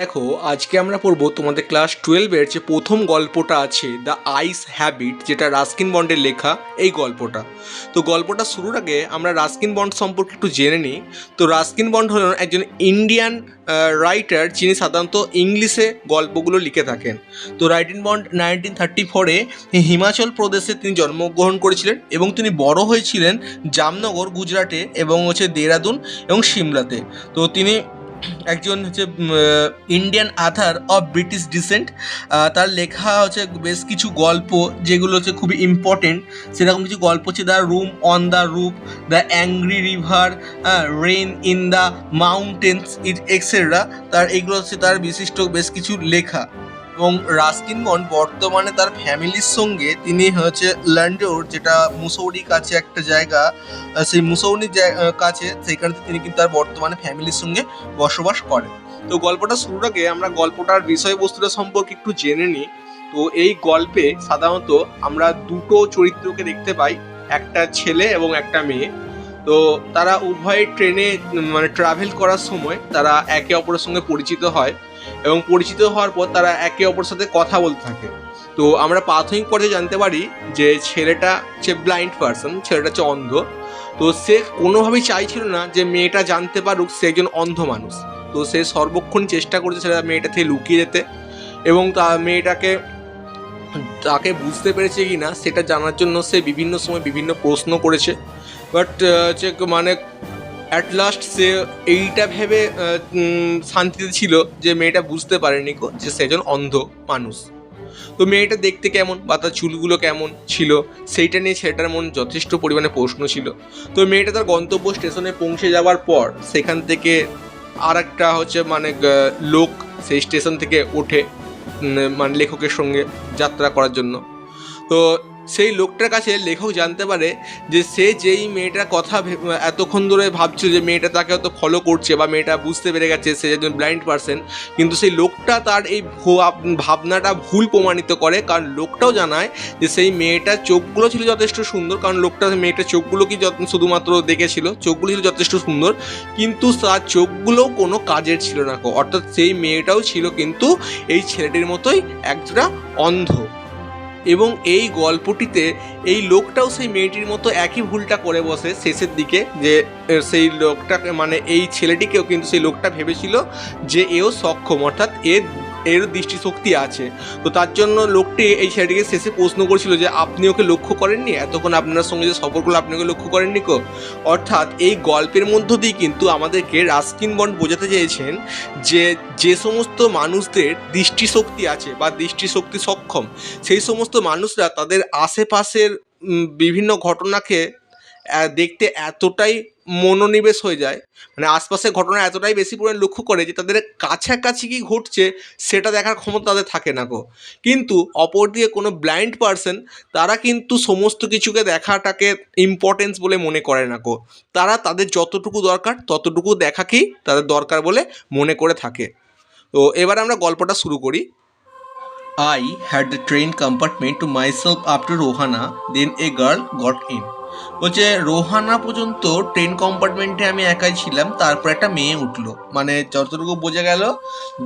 দেখো, আজকে আমরা পড়বো তোমাদের ক্লাস 12-এর যে প্রথম গল্পটা আছে, দ্য আইস হ্যাবিট, যেটা রাস্কিন বন্ডের লেখা এই গল্পটা। তো গল্পটা শুরুর আগে আমরা রাস্কিন বন্ড সম্পর্কে একটু জেনে নিই। তো রাস্কিন বন্ড হলেন একজন ইন্ডিয়ান রাইটার, যিনি সাধারণত ইংলিশে গল্পগুলো লিখে থাকেন। তো রাইটিন বন্ড 1934-এ হিমাচল প্রদেশে তিনি জন্মগ্রহণ করেছিলেন এবং তিনি বড় হয়েছিলেন জামনগর, গুজরাটে, এবং দেহরাদুন এবং সিমলাতে। তো তিনি একজন Indian author of British descent. তার লেখা বেশ কিছু গল্প, যেগুলো খুবই ইম্পর্টেন্ট। সেরকম কিছু গল্প হচ্ছে the room on the roof, the angry river, rain in the mountains, etcetera. এগুলো তার বিশিষ্ট বেশ কিছু লেখা। এবং রাস্কিন বন্ড বর্তমানে তার ফ্যামিলির সঙ্গে তিনি লন্ডোর, যেটা মুসৌরির কাছে একটা জায়গা, সেই মুসৌরির কাছে, সেইখানে তিনি কিন্তু তার বর্তমানে ফ্যামিলির সঙ্গে বসবাস করেন। তো গল্পটা শুরুর আগে আমরা গল্পটার বিষয়বস্তুটা সম্পর্কে একটু জেনে নিই। তো এই গল্পে সাধারণত আমরা দুটো চরিত্রকে দেখতে পাই, একটা ছেলে এবং একটা মেয়ে। তো তারা উভয় ট্রেনে ট্রাভেল করার সময় তারা একে অপরের সঙ্গে পরিচিত হয়, এবং পরিচিত হওয়ার পর তারা একে অপরের সাথে কথা বলতে থাকে। তো আমরা প্রাথমিক পর্যায়ে জানতে পারি যে ছেলেটা ব্লাইন্ড পার্সন, ছেলেটা অন্ধ। তো সে কোনোভাবেই চাইছিল না যে মেয়েটা জানতে পারুক সে একজন অন্ধ মানুষ। তো সে সর্বক্ষণ চেষ্টা করছে সেটা মেয়েটা থেকে লুকিয়ে যেতে, এবং তাকে বুঝতে পেরেছে কি না সেটা জানার জন্য সে বিভিন্ন সময় বিভিন্ন প্রশ্ন করেছে। বাট অ্যাট লাস্ট সে এইটা ভেবে শান্তিতে ছিল যে মেয়েটা বুঝতে পারেনি যে সে একজন অন্ধ মানুষ। তো মেয়েটা দেখতে কেমন বা তার চুলগুলো কেমন ছিল, সেইটা নিয়ে ছেলেটার মন যথেষ্ট পরিমাণে প্রশ্ন ছিল। তো মেয়েটা তার গন্তব্য স্টেশনে পৌঁছে যাওয়ার পর সেখান থেকে আর একটা লোক সেই স্টেশন থেকে ওঠে, লেখকের সঙ্গে যাত্রা করার জন্য। তো সেই লোকটার কাছে লেখক জানতে পারে যে সে যেই মেয়েটার কথা এতক্ষণ ধরে ভাবছিল যে মেয়েটা তাকে হয়তো ফলো করছে, বা মেয়েটা বুঝতে পেরে গেছে সে একজন ব্লাইন্ড পার্সন, কিন্তু সেই লোকটা তার এই ভাবনাটা ভুল প্রমাণিত করে। কারণ লোকটাও জানায় যে সেই মেয়েটার চোখগুলো ছিল যথেষ্ট সুন্দর, কারণ লোকটা মেয়েটার চোখগুলোকে শুধুমাত্র দেখেছিল, চোখগুলো ছিল যথেষ্ট সুন্দর, কিন্তু তার চোখগুলোও কোনো কাজের ছিল না। অর্থাৎ সেই মেয়েটাও ছিল কিন্তু এই ছেলেটির মতোই একটা অন্ধ। এবং এই গল্পটিতে এই লোকটাও সেই মেয়েটির মতো একই ভুলটা করে বসে শেষের দিকে, যে সেই লোকটাকে এই ছেলেটিকেও কিন্তু সেই লোকটা ভেবেছিল যে এও সক্ষম, অর্থাৎ এর দৃষ্টিশক্তি আছে। তো তার জন্য লোকটি এই ছেলেটিকে শেষে প্রশ্ন করেছিল যে আপনি ওকে লক্ষ্য করেননি, এতক্ষণ আপনার সঙ্গে যে সফর করলো আপনি ওকে লক্ষ্য করেননি কো। অর্থাৎ এই গল্পের মধ্য দিয়ে কিন্তু আমাদেরকে রাস্কিন বন্ড বোঝাতে চেয়েছেন যে যে সমস্ত মানুষদের দৃষ্টিশক্তি আছে বা দৃষ্টিশক্তি সক্ষম, সেই সমস্ত মানুষরা তাদের আশেপাশের বিভিন্ন ঘটনাকে দেখতে এতটাই মনোনিবেশ হয়ে যায়, আশপাশের ঘটনা এতটাই বেশি পরিমাণে লক্ষ্য করে যে তাদের কাছাকাছি কি ঘটছে সেটা দেখার ক্ষমতা তাদের থাকে না কিন্তু অপরদিকে কোনো ব্লাইন্ড পার্সন, তারা কিন্তু সমস্ত কিছুকে দেখাটাকে ইম্পর্টেন্স বলে মনে করে না তারা তাদের যতটুকু দরকার ততটুকু দেখাকেই তাদের দরকার বলে মনে করে থাকে। তো এবার আমরা গল্পটা শুরু করি। I had the train compartment to myself after Rohana, then a girl got in. বলছে রোহানা পর্যন্ত ট্রেন কম্পার্টমেন্টে আমি একাই ছিলাম, তারপর একটা মেয়ে উঠলো। যতটুকু বোঝা গেল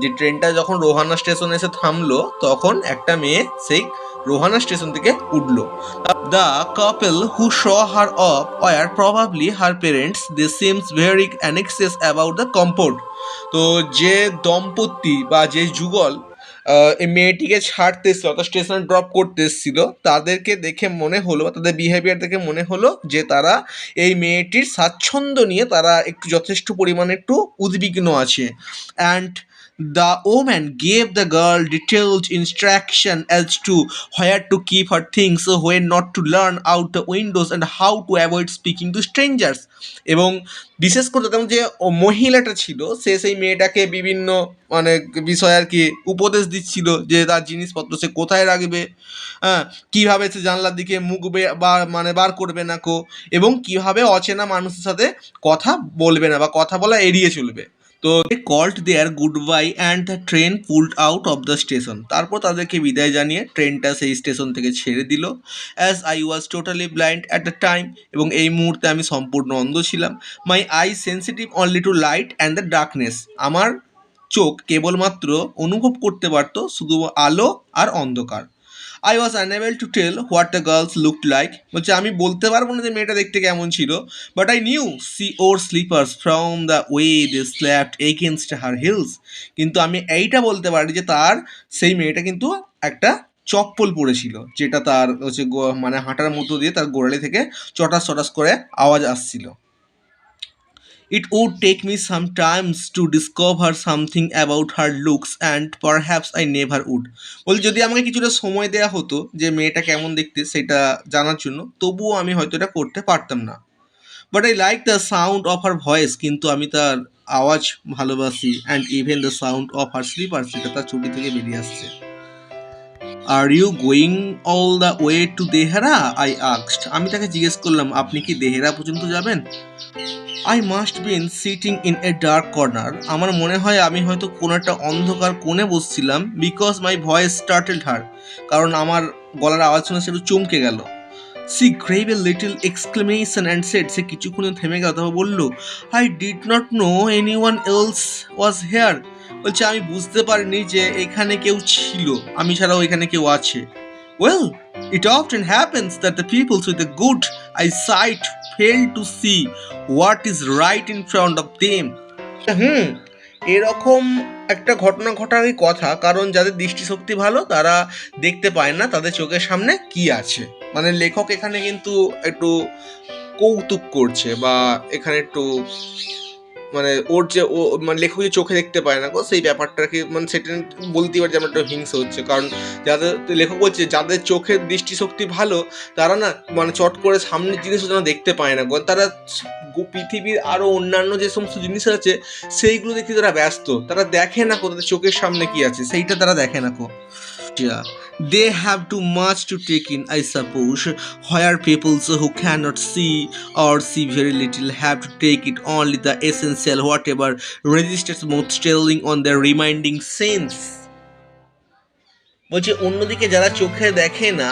যে ট্রেনটা যখন রোহানা স্টেশনে এসে থামলো তখন একটা মেয়ে সেই রোহানা স্টেশন থেকে উঠলো। The couple who saw her off were probably her parents, they seems very anxious about the comfort. তো যে দম্পতি বা যে যুগল এই মেয়েটিকে ছাড়তে এসেছিল, অর্থাৎ স্টেশনে ড্রপ করতে এসেছিল, তাদেরকে দেখে মনে হলো, তাদের বিহেভিয়ার দেখে মনে হলো যে তারা এই মেয়েটির স্বাচ্ছন্দ্য নিয়ে তারা একটু যথেষ্ট পরিমাণে একটু উদ্বিগ্ন আছে। And the woman gave the girl detailed instruction as to where to keep her things, when not to learn out the windows, and how to avoid speaking to strangers. এবং বিশেষ করে তাদের যে মহিলাটা ছিল সে সেই মেয়েটাকে বিভিন্ন বিষয় উপদেশ দিচ্ছিল যে তার জিনিসপত্র সে কোথায় রাখবে, হ্যাঁ, কীভাবে সে জানলার দিকে মুখ বার করবে না এবং কীভাবে অচেনা মানুষের সাথে কথা বলবে না বা কথা বলা এড়িয়ে চলবে। তো they called their goodbye and the train pulled out of the station. তারপর তাদেরকে বিদায় জানিয়ে ট্রেনটা সেই স্টেশন থেকে ছেড়ে দিল। as I was totally blind at the time, এবং এই মুহূর্তে আমি সম্পূর্ণ অন্ধ ছিলাম। my eyes sensitive only to light and the darkness. আমার চোখ কেবলমাত্র অনুভব করতে পারতো শুধু আলো আর অন্ধকার। I was unable to tell what the girls looked like. বলছে আমি বলতে পারবো না যে মেয়েটা দেখতে কেমন ছিল, but I knew she wore slippers from the way they slapped against her heels. কিন্তু আমি এইটা বলতে পারি যে তার সেই মেয়েটা কিন্তু একটা চপ্পল পরেছিল, যেটা তার হচ্ছে মানে হাঁটার মধ্য দিয়ে তার গোড়ালি থেকে চটাস চটাস করে আওয়াজ আসছিল। It would take me some time to discover something about her looks and perhaps I never would. বল যদি আমাকে কিছুটা সময় দেয়া হতো যে মেয়েটা কেমন দেখতে সেটা জানার জন্য, তবুও আমি হয়তো এটা করতে পারতাম না। But I like the sound of her voice, কিন্তু আমি তার আওয়াজ ভালোবাসি, and even the sound of her slipper, যেটা তার চুটি থেকে বেরিয়ে আসছে। Are you going all the way to Dehra, I asked. আমি তাকে জিজ্ঞেস করলাম আপনি কি দেহরা পর্যন্ত যাবেন। I must been sitting in a dark corner. আমার মনে হয় আমি হয়তো কোনো একটা অন্ধকার কোণে বসছিলাম। Because my voice started her, কারণ আমার গলার আওয়াজ শুনে সে একটু চমকে গেল। She gave a little exclamation and said, সে কিছুক্ষণে থেমে গেল, তারপর বলল I did not know anyone else was here. বলছে আমি বুঝতে পারিনি যে এখানে কেউ ছিল, আমি ছাড়াও এখানে কেউ আছে। Well, it often happens that the people with a good eyesight fail to see what is right in front of them. এরকম একটা ঘটনা ঘটারই কথা, কারণ যাদের দৃষ্টিশক্তি ভালো তারা দেখতে পায় না তাদের চোখের সামনে কি আছে। মানে লেখক এখানে কিন্তু একটু কৌতুক করছে, বা এখানে একটু মানে ওর যে ও মানে লেখক যে চোখে দেখতে পায় না সেই ব্যাপারটাকে মানে সেটা বলতেই পারে যে আমার একটা হিংসা হচ্ছে। কারণ যাদের লেখক বলছে যাদের চোখের দৃষ্টিশক্তি ভালো তারা না মানে চট করে সামনের জিনিসও যেন দেখতে পায় না, তারা পৃথিবীর আরও অন্যান্য যে সমস্ত জিনিস আছে সেইগুলো দেখতে তারা ব্যস্ত, তারা দেখে না কো তাদের চোখের সামনে কি আছে, সেইটা তারা দেখে না কো। They have too much to take in, I suppose, where people who cannot see or see very little have to take it only the essential, whatever registers most telling on their reminding sense. বলছে অন্যদিকে যারা চোখে দেখে না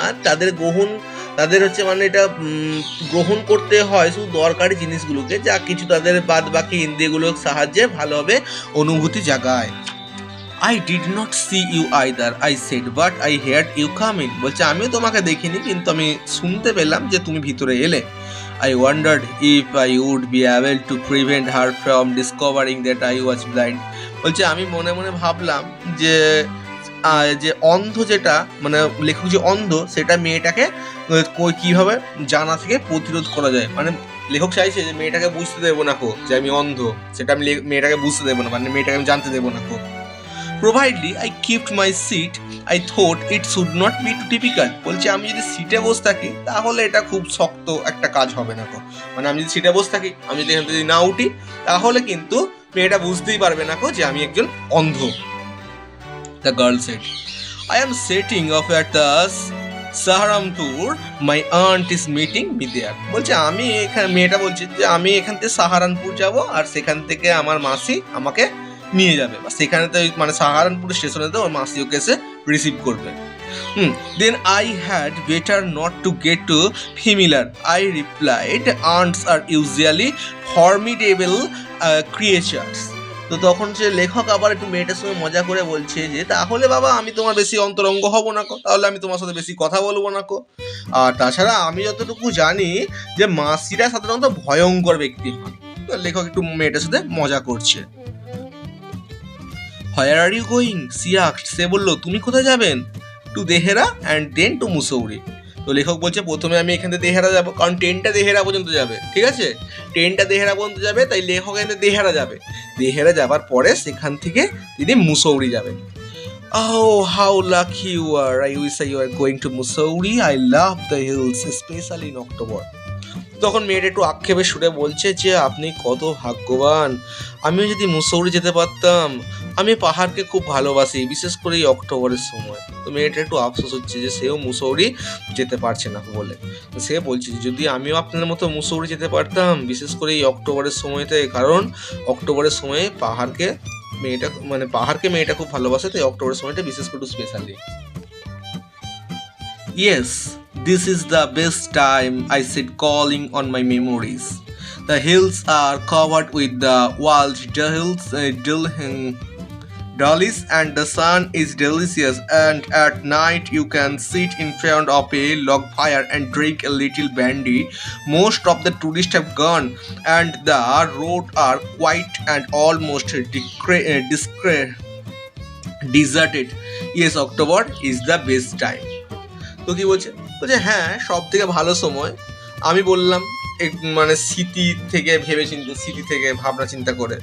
তাদের হচ্ছে মানে এটা গ্রহণ করতে হয় শুধু দরকারি জিনিসগুলোকে, যা কিছু তাদের বাদ বাকি ইন্দ্রিয়গুলোর সাহায্যে ভালোভাবে অনুভূতি জাগায়। I did not see you either, I said, but I heard you coming. বলছে আমিও তোমাকে দেখিনি, কিন্তু আমি শুনতে পেলাম যে তুমি ভিতরে এলে। I wondered if I would be able to prevent her from discovering that I was blind. বলছে আমি মনে মনে ভাবলাম যে অন্ধ যেটা মানে লেখক যে অন্ধ সেটা মেয়েটাকে কিভাবে জানা থেকে প্রতিরোধ করা যায়। মানে লেখক চাইছে যে মেয়েটাকে বুঝতে দেবো না কো যে আমি অন্ধ, সেটা আমি মেয়েটাকে বুঝতে দেবো না, মানে মেয়েটাকে আমি জানতে দেবো না কো। Providedly I kept my seat, I thought it should not be too difficult. বলছে আমি যদি সিটে বসে থাকি তাহলে এটা খুব শক্ত একটা কাজ হবে না কো, মানে আমি যদি সিটে বসে থাকি, আমি যদি এখান থেকে না উঠি তাহলে কিন্তু মেয়েটা বুঝতেই পারবে না কো যে আমি একজন অন্ধ। The girl said, I am setting off at the Saharanpur, my aunt is meeting me there. বলছে আমি এখানে, মেয়েটা বলছে যে আমি এখান থেকে সাহারানপুর যাব আর সেখান থেকে আমার মাসি আমাকে নিয়ে যাবে, বা সেখানে তো মানে সাহারানপুর স্টেশনেতে ওর মাসি ওকে এসে রিসিভ করবে। Then I had better not to get too familiar, I replied. Aunts are usually formidable creatures. তো তখন সে লেখক আবার একটু মেয়েটার সঙ্গে মজা করে বলছে যে তাহলে বাবা আমি তোমার বেশি অন্তরঙ্গ হব না কো, তাহলে আমি তোমার সাথে বেশি কথা বলবো না কো। আর তাছাড়া আমি যতটুকু জানি যে মাসিরা সাধারণত ভয়ঙ্কর ব্যক্তি হন। তো লেখক একটু মেয়েটার সাথে মজা করছে। Where are you going? She asked. সে বলল তুমি কোথায় যাবেন? To Dehra and then to Mussoorie. তো লেখক বলছে প্রথমে আমি এখান থেকে দেহেরা যাবো, কারণ ট্রেনটা দেহেরা পর্যন্ত যাবে, ঠিক আছে, ট্রেনটা দেহেরা পর্যন্ত যাবে, তাই লেখক এখান থেকে দেহেরা যাবে। দেহেরা যাবার পরে সেখান থেকে তিনি মুসৌরি যাবেন। Oh, how lucky you are! I wish you are going to Mussoorie. I love the hills, especially in October. তখন মেয়েটা একটু আক্ষেপে সুরে বলছে যে আপনি কত ভাগ্যবান, আমিও যদি মুসৌরি যেতে পারতাম, আমি পাহাড়কে খুব ভালোবাসি, বিশেষ করে এই অক্টোবরের সময়। তো মেয়েটা একটু আফসোস হচ্ছে যে সেও মুসৌরি যেতে পারছে না বলে। সে বলছে যদি আমিও আপনার মতো মুসৌরি যেতে পারতাম, বিশেষ করে এই অক্টোবরের সময়তে, কারণ অক্টোবরের সময়ে পাহাড়কে মেয়েটা খুব ভালোবাসে, তাই অক্টোবরের সময়টা বিশেষ করে specially. Yes, this is the best time, I said, calling on my memories. The hills are covered with the wild Dollies and the sun is delicious, and at night you can sit in front of a log fire and drink a little brandy. Most of the tourists have gone, and the roads are quiet and almost deserted. Yes, October is the best time. তো কি বলছে, বলছে হ্যাঁ সব থেকে ভালো সময়। আমি বললাম মানে স্মৃতি থেকে স্মৃতি থেকে ভাবনা চিন্তা করে,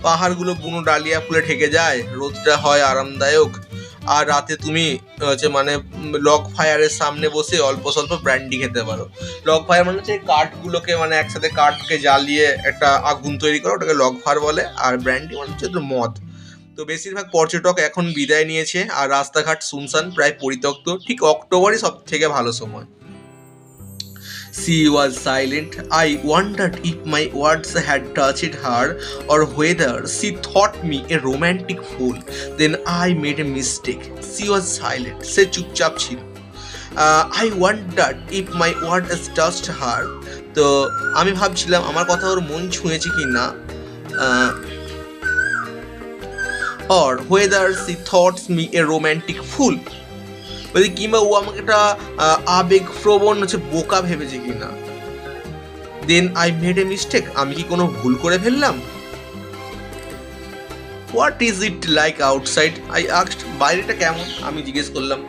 পাহাড়গুলো বুনো ডালিয়া ফুলে ঢেকে যায়, রোদটা হয় আরামদায়ক, আর রাতে তুমি মানে লগ ফায়ারের সামনে বসে অল্প স্বল্প ব্র্যান্ডি খেতে পারো। লগ ফায়ার মানে হচ্ছে কাঠগুলোকে মানে একসাথে কাঠকে জ্বালিয়ে একটা আগুন তৈরি করে, ওটাকে লগ ফায়ার বলে। আর ব্র্যান্ডি মানে হচ্ছে মদ। তো বেশিরভাগ পর্যটক এখন বিদায় নিয়েছে আর রাস্তাঘাট শুনশান, প্রায় পরিত্যক্ত। ঠিক অক্টোবরই সব থেকে ভালো সময়। She was silent. I wondered if my words had touched her or whether she thought me a romantic fool. Then I made a mistake. She was silent. সে চুপচাপ ছিল। I wondered if my words touched her. তো আমি ভাবছিলাম আমার কথা ওর মন ছুঁয়েছে কি না, or whether she thought me a romantic fool. বলছি কিংবা ও আমাকে একটা আবেগপ্রবণ বোকা ভেবেছে কিনা। Then I made a mistake, আমি কি কোনো ভুল করে ফেললাম। What is it like outside, I asked, বাইরেটা কেমন, আমি জিজ্ঞেস করলাম।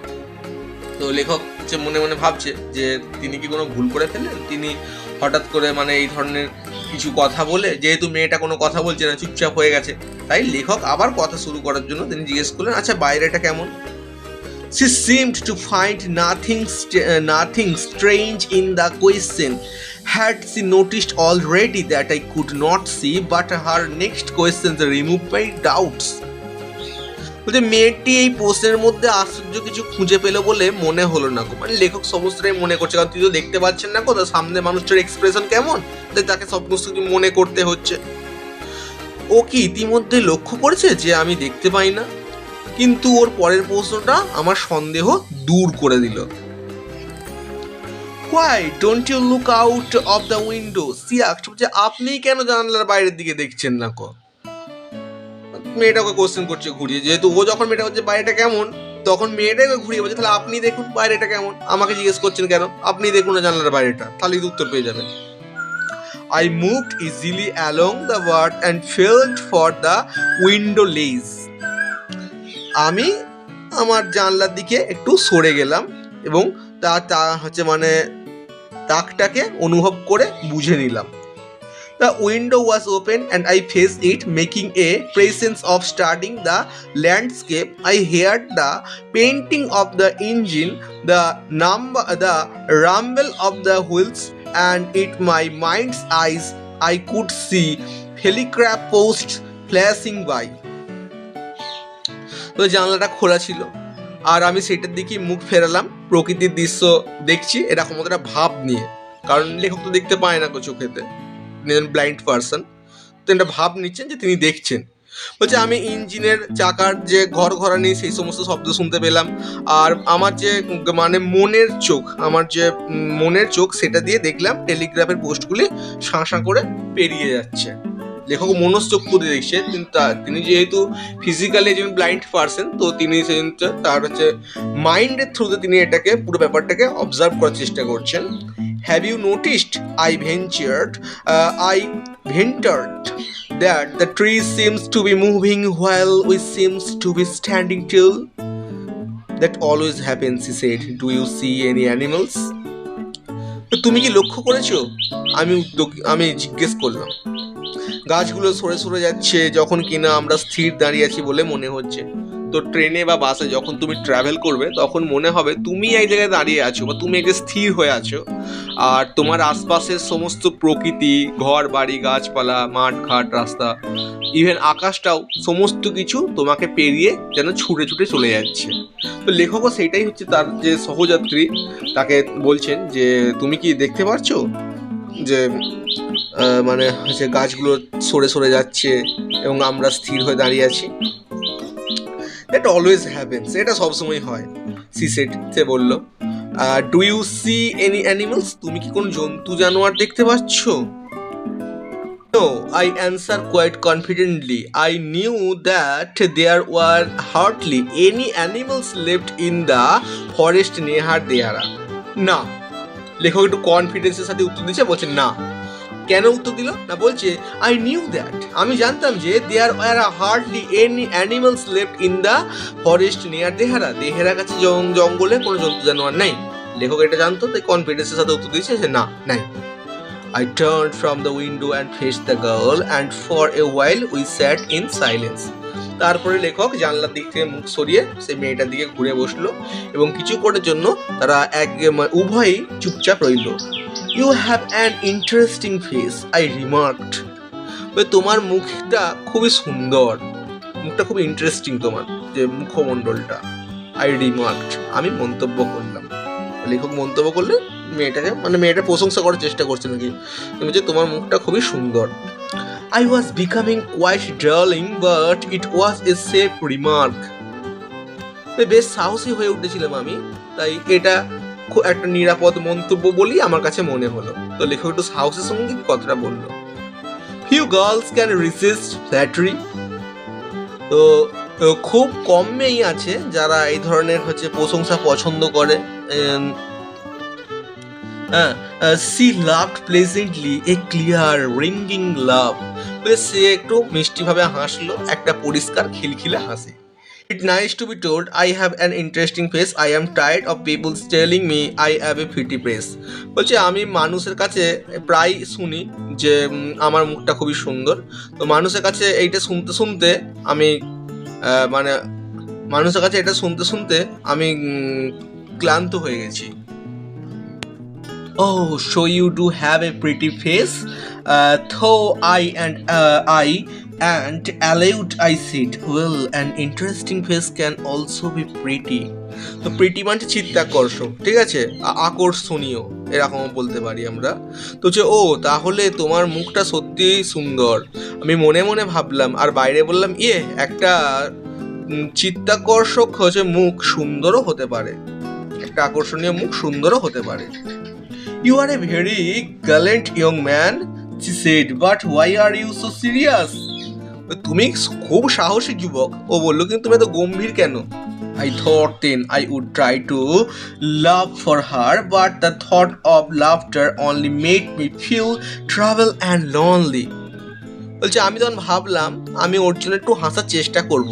তো লেখক মনে মনে ভাবছে যে তিনি কি কোনো ভুল করে ফেললেন, তিনি হঠাৎ করে মানে এই ধরনের কিছু কথা বলে, যেহেতু মেয়েটা কোনো কথা বলছে না, চুপচাপ হয়ে গেছে, তাই লেখক আবার কথা শুরু করার জন্য তিনি জিজ্ঞেস করলেন, আচ্ছা বাইরেটা কেমন। She seemed to find nothing strange in the question. Had she noticed already that I could not see, but her next questions removed my doubts. বলতে মেয়েটি এই প্রশ্নের মধ্যে আশ্চর্য কিছু খুঁজে পেল বলে মনে হলো না। মানে লেখক সমস্তটাই মনে করছে, কারণ তুই তো দেখতে পাচ্ছেন না কোথাও সামনে মানুষটার এক্সপ্রেশন কেমন, তাই তাকে সমস্ত কিছু মনে করতে হচ্ছে। ও কি ইতিমধ্যে লক্ষ্য করেছে যে আমি দেখতে পাই না? কিন্তু ওর পরের প্রশ্নটা আমার সন্দেহ দূর করে দিল। Why don't you look out of the window? সে আশ্চর্য, আপনি কেন জানালার বাইরের দিকে দেখছেন না? মেয়েটাকে কোশ্চেন করছে ঘুরিয়ে, যেহেতু ও যখন মেয়েটা হচ্ছে বাইরেটা কেমন, তখন মেয়েটাকে ঘুরিয়ে বলছে তাহলে আপনি দেখুন বাইরেটা কেমন, আমাকে জিজ্ঞেস করছেন কেন, আপনি দেখুন না জানালার বাইরেটা, তাহলে উত্তর পেয়ে যাবেন। I moved easily along the wall and felt for the window ledge. আমি আমার জানলার দিকে একটু সরে গেলাম এবং তা মানে তাকটাকে অনুভব করে বুঝে নিলাম। The window was open and I faced it, making a presence of studying the landscape. I heard the painting of the engine, the rumble of the wheels, and in my mind's eyes I could see telegraph posts flashing by. তো জানলাটা খোলা ছিল আর আমি সেটার দিকে মুখ ফেরালাম, প্রকৃতির দৃশ্য দেখছি এরকম একটা ভাব নিয়ে, কারণ লেখক তো দেখতে পায় না চোখেতে, ব্লাইন্ড পারসন, তো একটা ভাব নিচ্ছেন যে তিনি দেখছেন। বলছে আমি ইঞ্জিনের চাকার যে ঘরঘরানি সেই সমস্ত শব্দ শুনতে পেলাম, আর আমার যে মানে মনের চোখ সেটা দিয়ে দেখলাম টেলিগ্রাফের পোস্টগুলি শাঁ করে পেরিয়ে যাচ্ছে। লেখক মনশ্চক্ষু দিয়ে দেখছে, তিনি যেহেতু ফিজিক্যালি একজন ব্লাইন্ড পারসন, তো তিনি তার মাইন্ডের থ্রুতে তিনি এটাকে পুরো ব্যাপারটাকে অবজার্ভ করার চেষ্টা করছেন। Have you noticed, I ventured that the tree seems to be moving while we seems to be standing still? That always happens, he said. Do you see any animals? তুমি কি লক্ষ্য করেছো? আমি জিজ্ঞেস করলাম। গাছগুলো সরে সরে যাচ্ছে যখন কিনা আমরা স্থির দাঁড়িয়ে আছি বলে মনে হচ্ছে। তো ট্রেনে বা বাসে যখন তুমি ট্রাভেল করবে তখন মনে হবে তুমি এক জায়গায় দাঁড়িয়ে আছো বা তুমি একটা স্থির হয়ে আছো, আর তোমার আশপাশের সমস্ত প্রকৃতি, ঘর বাড়ি, গাছপালা, মাঠ ঘাট, রাস্তা, ইভেন আকাশটাও সমস্ত কিছু তোমাকে পেরিয়ে যেন ছুটে ছুটে চলে যাচ্ছে। তো লেখকও সেইটাই হচ্ছে তার যে সহযাত্রী তাকে বলছেন যে তুমি কি দেখতে পারছো যে মানে হচ্ছে গাছগুলো সরে সরে যাচ্ছে এবং আমরা স্থির হয়ে দাঁড়িয়ে আছি। দ্যাট অলওয়েজ হ্যাপেন্স, এটা সবসময় হয়। সে বলল, do you see any animals, তুমি কি কোনো জন্তু জানোয়ার দেখতে পাচ্ছ? No, I answer quite confidently. I knew that there were hardly any animals left in the forest near there. না, লেখক একটু কনফিডেন্সের সাথে উত্তর দিচ্ছে, বলছে না। কেন উত্তর দিল না? বলছে আই নিউ দ্যাট, আমি জানতাম যে there were hardly any animals left in the forest near Dehra, Dehra কাছে জঙ্গলে কোনো জন্তু জানোয়ার নাই। লেখক এটা জানতো, তাই কনফিডেন্সের সাথে উত্তর দিচ্ছে যে না, নাই। I turned from the window and faced the girl, and for a while we sat in silence. তারপরে লেখক জানলার দিক থেকে মুখ সরিয়ে সেই মেয়েটার দিকে ঘুরে বসলো এবং কিছুক্ষণের জন্য তারা উভয়ই চুপচাপ রইল। You have an interesting face, I remarked. তোমার মুখটা খুবই সুন্দর, মুখটা খুব ইন্টারেস্টিং, তোমার যে মুখমণ্ডলটা। I remarked, আমি মন্তব্য করলাম। লেখক মন্তব্য করলে মেয়েটাকে, মানে মেয়েটা প্রশংসা করার চেষ্টা করছে নাকি, যে তোমার মুখটা খুবই সুন্দর। I was becoming quite darling, but it was a safe remark. বেশ সাহসী হয়ে উঠেছিলাম আমি, তাই এটা খুব একটা নিরাপদ মন্তব্য বলেই আমার কাছে মনে হলো। তো লেখক একটু সাহসের সঙ্গে কথাটা বললো। Few girls can resist flattery. তো খুব কম মেয়েই আছে যারা এই ধরনের প্রশংসা পছন্দ করে। She laughed pleasantly, a clear ringing laugh. সে একটু মিষ্টিভাবে হাসলো, একটা পরিষ্কার খিলখিলে হাসি। It's nice to be told I have an interesting face. I am tired of people telling me I have a pretty face. বলছে আমি মানুষের কাছে প্রায় শুনি যে আমার মুখটা খুবই সুন্দর। তো মানুষের কাছে এইটা শুনতে শুনতে আমি আমি ক্লান্ত হয়ে গেছি। Oh, so you do have a pretty face? Though I allowed, I said, well, an interesting face can also be pretty. তো প্রিটি মানে চিত্তাকর্ষক, ঠিক আছে, আকর্ষণীয় এরকম বলতে পারি আমরা। তো ও তাহলে তোমার মুখটা সত্যিই সুন্দর, আমি মনে মনে ভাবলাম, আর বাইরে বললাম একটা চিত্তাকর্ষক মুখ সুন্দরও হতে পারে, একটা আকর্ষণীয় মুখ সুন্দরও হতে পারে। You are a very gallant young man, she said, but why are you so serious? তুমি খুব সাহসী যুবক, ও বললো, কিন্তু তুমি এত গম্ভীর কেন? I thought then I would try to laugh for her, but the thought of laughter only made me feel trouble and lonely. বলছে আমি তখন ভাবলাম আমি ওর জন্য একটু হাসার চেষ্টা করব,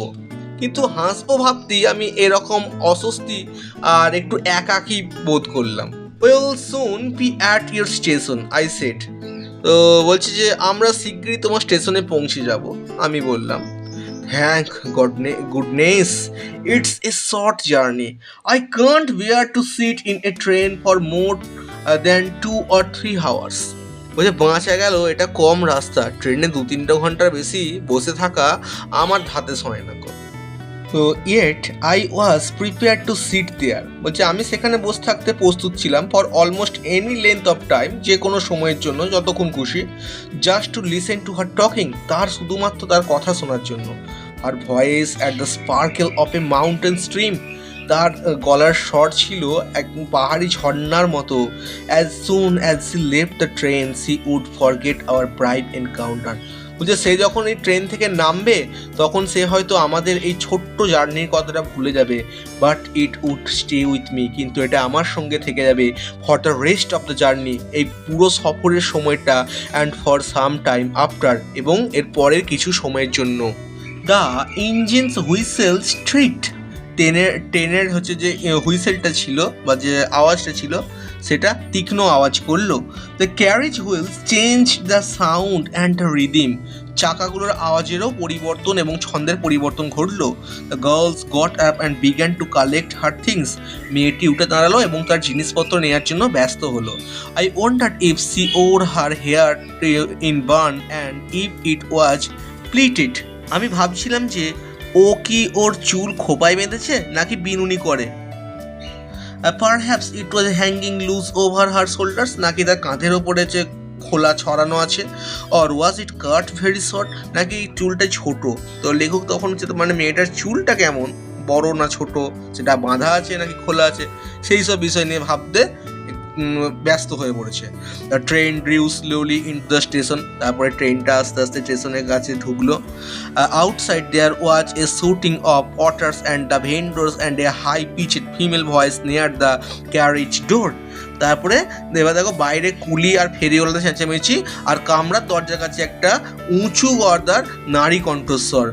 কিন্তু হাসবো ভাবতেই আমি এরকম অস্বস্তি আর একটু একাকী বোধ করলাম। We'll soon be at your station, I said. তো বলছে যে আমরা শীঘ্রই তোমার স্টেশনে পৌঁছে যাব, আমি বললাম। Thank goodness, it's a short journey. I can't bear to sit in a train for more than 2 or 3 hours. বলছে বাঁচা গেল, এটা কম রাস্তা, ট্রেনে 2-3 ঘন্টার বেশি বসে থাকা আমার ধাতে সয় না। তো yet I was prepared to sit there. বলছে আমি সেখানে বসে থাকতে প্রস্তুত ছিলাম for almost any length of time, যে কোনো সময়ের জন্য, যতক্ষণ খুশি, just to listen to her talking, তার শুধুমাত্র তার কথা শোনার জন্য। Her voice had the sparkle of a mountain stream, তার গলার স্বর ছিল এক পাহাড়ি ঝর্ণার মতো। As soon as she left the train she would forget our brief encounter. বুঝে সে যখন এই ট্রেন থেকে নামবে তখন সে হয়তো আমাদের এই ছোট্ট জার্নির কথাটা ভুলে যাবে, but it would stay with me, কিন্তু এটা আমার সঙ্গে থেকে যাবে for the rest of the journey, এই পুরো সফরের সময়টা, and for some time after, এবং এর পরের কিছু সময়ের জন্য। দ্য ইঞ্জিনস হুইসেল স্ট্রিক্ট, ট্রেনের যে হুইসেলটা ছিল বা যে আওয়াজটা ছিল সেটা তীক্ষ্ণ আওয়াজ করলো। The carriage wheels change the sound and the rhythm, চাকাগুলোর আওয়াজেরও পরিবর্তন এবং ছন্দের পরিবর্তন ঘটলো। The girls got up and began to collect her things, মেয়েটি উঠে দাঁড়ালো এবং তার জিনিসপত্র নেওয়ার জন্য ব্যস্ত হলো। I wondered if she wore her hair in bun and if it was plaited, আমি ভাবছিলাম যে ও কি ওর চুল খোপায় বেঁধেছে নাকি বিনুনি করে। Perhaps it was hanging loose over her shoulders, নাকি তার কাঁধের ওপরে যে খোলা ছড়ানো আছে, or was it cut very short, নাকি চুলটা ছোট। তো লেখক তখন মানে মেয়েটার চুলটা কেমন, বড় না ছোট, সেটা বাঁধা আছে নাকি খোলা আছে, সেই সব বিষয় নিয়ে ভাবতে ব্যস্ত হয়ে পড়েছে। The train drew slowly in the station, তারপরে ট্রেনটা আস্তে আস্তে স্টেশনের কাছে ঢুকলো। Outside there was a shouting of porters and the vendors and a high pitched female voice near the carriage door. তারপরে এবার দেখো বাইরে কুলি আর ফেরিওয়ালাদের চেঁচামেচি, আর কামরার দরজার কাছে একটা উঁচু গর্দার নারী কণ্ঠস্বর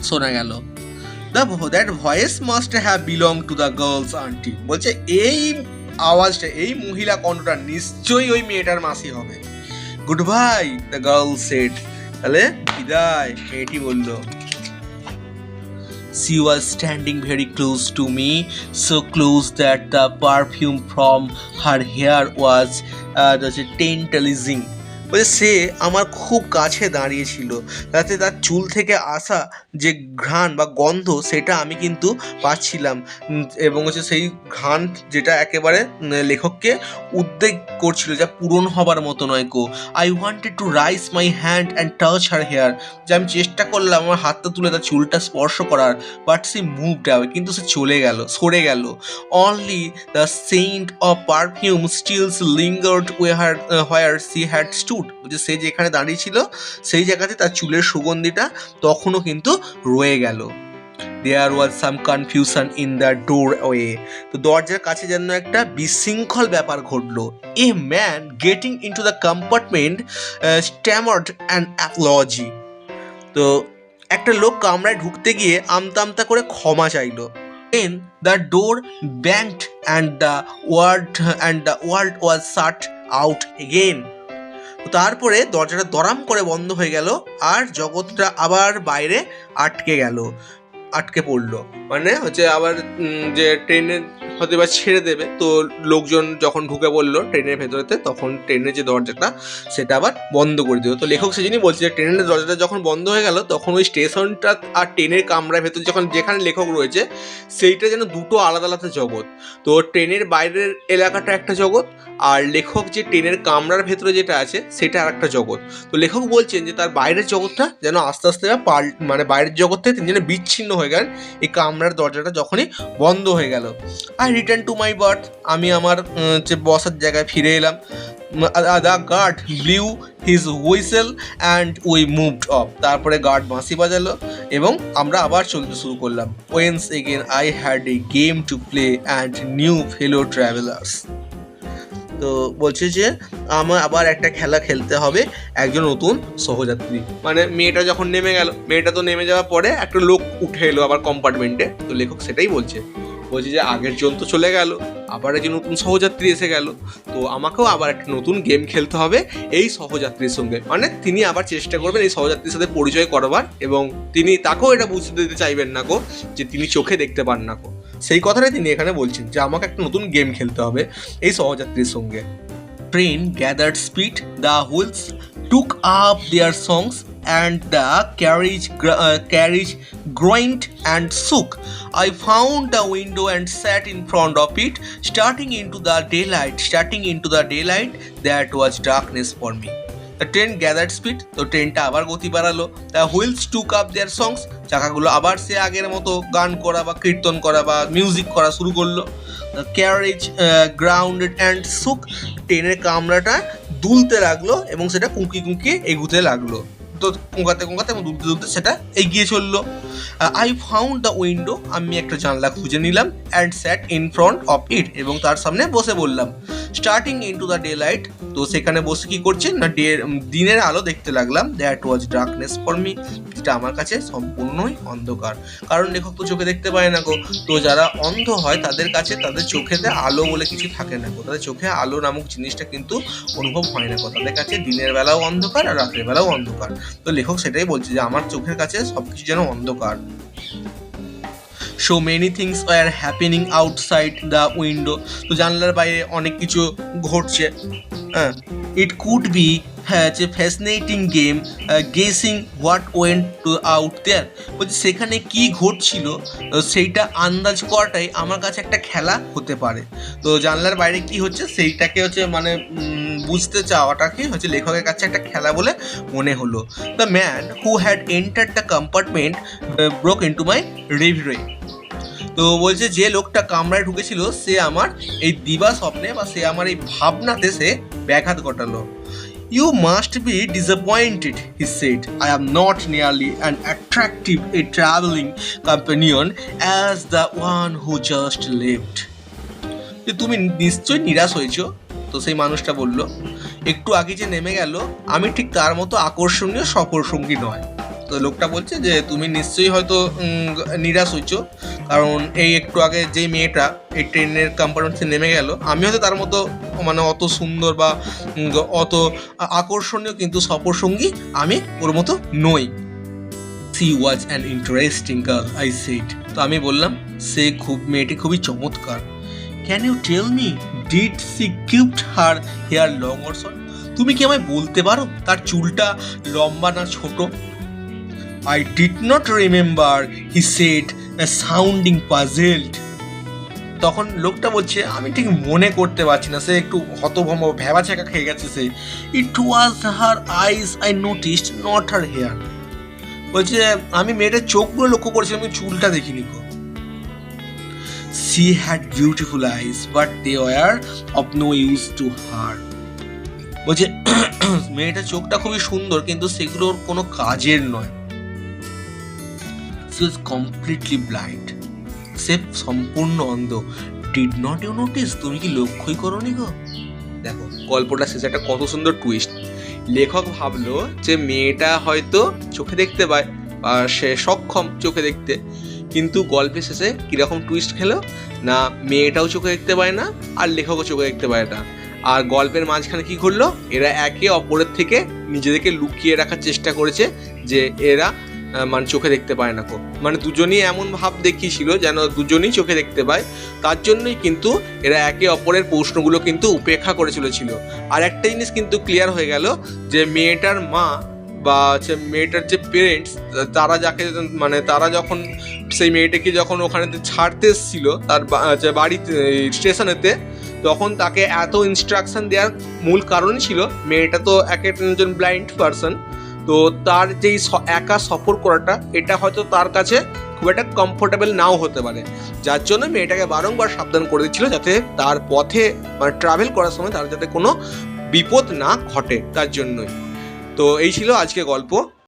শোনা গেল। That voice must have belong to the girls aunty. বলছে এই আওয়াজটা, এই মহিলা কণ্ঠটা নিশ্চয়ই ওই মেয়েটার মাসি হবে। Good bye the girl said. তাহলে বিদায়, মেয়েটি বলল। She was standing very close to me, so close that the perfume from her hair was tantalizing. বলছে সে আমার খুব কাছে দাঁড়িয়েছিল, তাতে তার চুল থেকে আসা যে ঘ্রাণ বা গন্ধ সেটা আমি কিন্তু পাচ্ছিলাম, এবং হচ্ছে সেই ঘ্রাণ যেটা একেবারে লেখককে উদ্বেগ করছিল, যা পূরণ হবার মতো নয় গো। I wanted to raise my hand and touch her hair, যে আমি চেষ্টা করলাম আমার হাতটা তুলে তার চুলটা স্পর্শ করার, বাট সে মুভড অ্যাওয়ে, কিন্তু সে চলে গেল, সরে গেল। Only the scent of perfume stills lingered where she had stood. যে সে যেখানে দাঁড়িয়ে ছিল সেই জায়গাতে তার চুলের সুগন্ধিটা তখনও কিন্তু রয়ে গেল। There was some confusion in the doorway. তো দরজার কাছে যেন একটা বিশৃঙ্খল ব্যাপার ঘটলো। A man getting into the compartment stammered an apology. তো একটা লোক কামরায় ঢুকতে গিয়ে আমতা আমতা করে ক্ষমা চাইলো। Then the door banged and the world was shut out again. তারপরে দরজাটা দরাম করে বন্ধ হয়ে গেল, আর জগৎটা আবার বাইরে আটকে পড়লো। মানে হচ্ছে আবার যে ট্রেনে হয়তো এবার ছেড়ে দেবে, তো লোকজন যখন ঢুকে পড়লো ট্রেনের ভেতরেতে, তখন ট্রেনের যে দরজাটা সেটা আবার বন্ধ করে দিল। তো লেখক সেজন্যই বলছে যে ট্রেনের দরজাটা যখন বন্ধ হয়ে গেল, তখন ওই স্টেশনটা আর ট্রেনের কামরার ভেতর যেখানে লেখক রয়েছে সেইটা যেন দুটো আলাদা আলাদা জগৎ। তো ট্রেনের বাইরের এলাকাটা একটা জগৎ, আর লেখক যে ট্রেনের কামরার ভেতরে যেটা আছে সেটা আর একটা জগৎ। তো লেখক বলছেন যে তার বাইরের জগৎটা যেন আস্তে আস্তে মানে বাইরের জগৎ থেকে তিনি যেন বিচ্ছিন্ন হয়ে গেলেন এই কামরার দরজাটা যখনই বন্ধ হয়ে গেল। I return to my berth, আমি আমার যে বসার জায়গায় ফিরে এলাম। The guard blew his whistle and we moved off. তারপরে গার্ড বাঁশি বাজালো এবং আমরা আবার চলতে শুরু করলাম। Once again I had a game to play and new fellow travellers. তো বলছে যে আমার আবার একটা খেলা খেলতে হবে একজন নতুন সহযাত্রী। মানে মেয়েটা যখন নেমে গেল, মেয়েটা তো নেমে যাওয়ার পরে একটা লোক উঠে এলো আবার কম্পার্টমেন্টে। তো লেখক সেটাই বলছে যে আগের জন তো চলে গেল, আবার একজন নতুন সহযাত্রী এসে গেল, তো আমাকেও আবার একটা নতুন গেম খেলতে হবে এই সহযাত্রীর সঙ্গে। মানে তিনি আবার চেষ্টা করবেন এই সহযাত্রীর সাথে পরিচয় করবার, এবং তিনি তাকেও এটা বুঝতে দিতে চাইবেন না গো যে তিনি চোখে দেখতে পান না গো। সেই কথাটাই তিনি এখানে বলছেন যে আমাকে একটা নতুন গেম খেলতে হবে এই সহযাত্রীর সঙ্গে। Train gathered speed, the wheels took up their songs, and the carriage groaned and shook. I found the window and sat in front of it, starting into the daylight that was darkness for me. The train gathered speed, তো ট্রেনটা আবার গতি বাড়ালো। The wheels took up their songs, চাকাগুলো আবার সে আগের মতো গান করা বা কীর্তন করা বা মিউজিক করা শুরু করলো। The carriage grounded and shook, ট্রেনের কামরাটা দুলতে লাগলো এবং সেটা কুঁকি এগুতে লাগলো। তো কুঁকাতে এবং দুলতে সেটা এগিয়ে চললো। আই ফাউন্ড দ্য উইন্ডো, আমি একটা জানলা খুঁজে নিলাম। And sat in front of it, এবং তার সামনে বসে বললাম। Starting into the daylight, তো সেখানে বসে কি করছে না দিনের আলো দেখতে লাগলাম। That was darkness for me, যেটা আমার কাছে সম্পূর্ণই অন্ধকার। কারণ লেখক তো চোখে দেখতে পায় না গো। তো যারা অন্ধ হয় তাদের কাছে তাদের চোখেতে আলো বলে কিছু থাকে না গো, তাদের চোখে আলো নামক জিনিসটা কিন্তু অনুভব হয় না গো। তাদের কাছে দিনের বেলাও অন্ধকার আর রাতের বেলাও অন্ধকার। তো লেখক সেটাই বলছে যে আমার চোখের কাছে সবকিছু যেন অন্ধকার। So many things were happening outside the window, তো জানলার বাইরে অনেক কিছু ঘটছে। It could be a fascinating game guessing what went out there, বলছে সেখানে কি ঘটছিল সেইটা আন্দাজ করাটাই আমার কাছে একটা খেলা হতে পারে। তো জানলার বাইরে কি হচ্ছে সেইটাকে মানে বুঝতে চাওয়াটাকে লেখকের কাছে একটা খেলা বলে মনে হলো। The man who had entered the compartment broke into my reverie, তো তো বলছে যে লোকটা কামরায় ঢুকেছিল সে আমার এই দিবা স্বপ্নে বা সে আমার এই ভাবনাতে সে ব্যাঘাত ঘটালো। You must be disappointed, he said. I am not nearly as attractive a traveling companion as the one who just left. যে তুমি নিশ্চয়ই নিরাশ হয়েছো। তো সেই মানুষটা বলল, একটু আগে যে নেমে গেল আমি ঠিক তার মতো আকর্ষণীয় সফর সঙ্গী নয়। তো লোকটা বলছে যে তুমি নিশ্চয়ই হয়তো নিরাশ হয়েছো, কারণ এই একটু আগে যেই মেয়েটা এই ট্রেনের কম্পার্টমেন্টে নেমে গেল আমি হয়তো তার মতো মানে অত সুন্দর বা অত আকর্ষণীয় কিন্তু সফর সঙ্গী আমি ওর মতো নই। She was an interesting girl, I said. তো আমি বললাম মেয়েটি খুবই চমৎকার। Can you tell me, did she keep her hair long or short? তুমি কি আমায় বলতে পারো তার চুলটা লম্বা না ছোট? I did not remember, he said, sounding puzzled. তখন লোকটা বলছে আমি ঠিক মনে করতে পারছি না, সে একটু হতভম্ব ভ্যাবাচ্যাকা খেয়ে গেছে সে। It was her eyes I noticed, not her hair. বলছে আমি মেয়েটার চোখগুলো লক্ষ্য করেছিলাম, আমি চুলটা দেখিনি গো। She had beautiful eyes, but they were of no use to her. বলছে মেয়েটার চোখটা খুবই সুন্দর কিন্তু সেগুলোর কোনো কাজের নয়। She was completely blind. সে সম্পূর্ণ অন্ধ। Did not you notice? তুমি কি লক্ষ্যই করোনি গো? দেখো গল্পটা শেষে একটা কত সুন্দর টুইস্ট। লেখক ভাবলো যে মেয়েটা হয়তো চোখে দেখতে পায় বা সে সক্ষম চোখে দেখতে, কিন্তু গল্পের শেষে কীরকম টুইস্ট খেলো না, মেয়েটাও চোখে দেখতে পায় না আর লেখকও চোখে দেখতে পায় না। আর গল্পের মাঝখানে কী ঘটলো, এরা একে অপরের থেকে নিজেদেরকে লুকিয়ে রাখার চেষ্টা করেছে যে এরা মানে চোখে দেখতে পায় না, মানে দুজনই এমন ভাব দেখিয়েছিল যেন দুজনই চোখে দেখতে পায়। তার জন্যই কিন্তু এরা একে অপরের প্রশ্নগুলো কিন্তু উপেক্ষা করে চলেছিল। আর একটা জিনিস কিন্তু ক্লিয়ার হয়ে গেল যে মেয়েটার মা বা হচ্ছে মেয়েটার যে পেরেন্টস তারা যাকে মানে তারা যখন সেই মেয়েটাকে যখন ওখানে ছাড়তে এসেছিল তার বাড়িতে স্টেশনেতে, তখন তাকে এত ইনস্ট্রাকশন দেওয়ার মূল কারণই ছিল মেয়েটা তো একজন ব্লাইন্ড পারসন, তো তার যেই একা সফর করাটা এটা হয়তো তার কাছে খুব একটা কমফোর্টেবল নাও হতে পারে, যার জন্য মেয়েটাকে বারংবার সাবধান করে দিচ্ছিল যাতে তার পথে মানে ট্রাভেল করার সময় তার যাতে কোনো বিপদ না ঘটে, তার জন্যই। তো এই ছিল আজকে গল্প।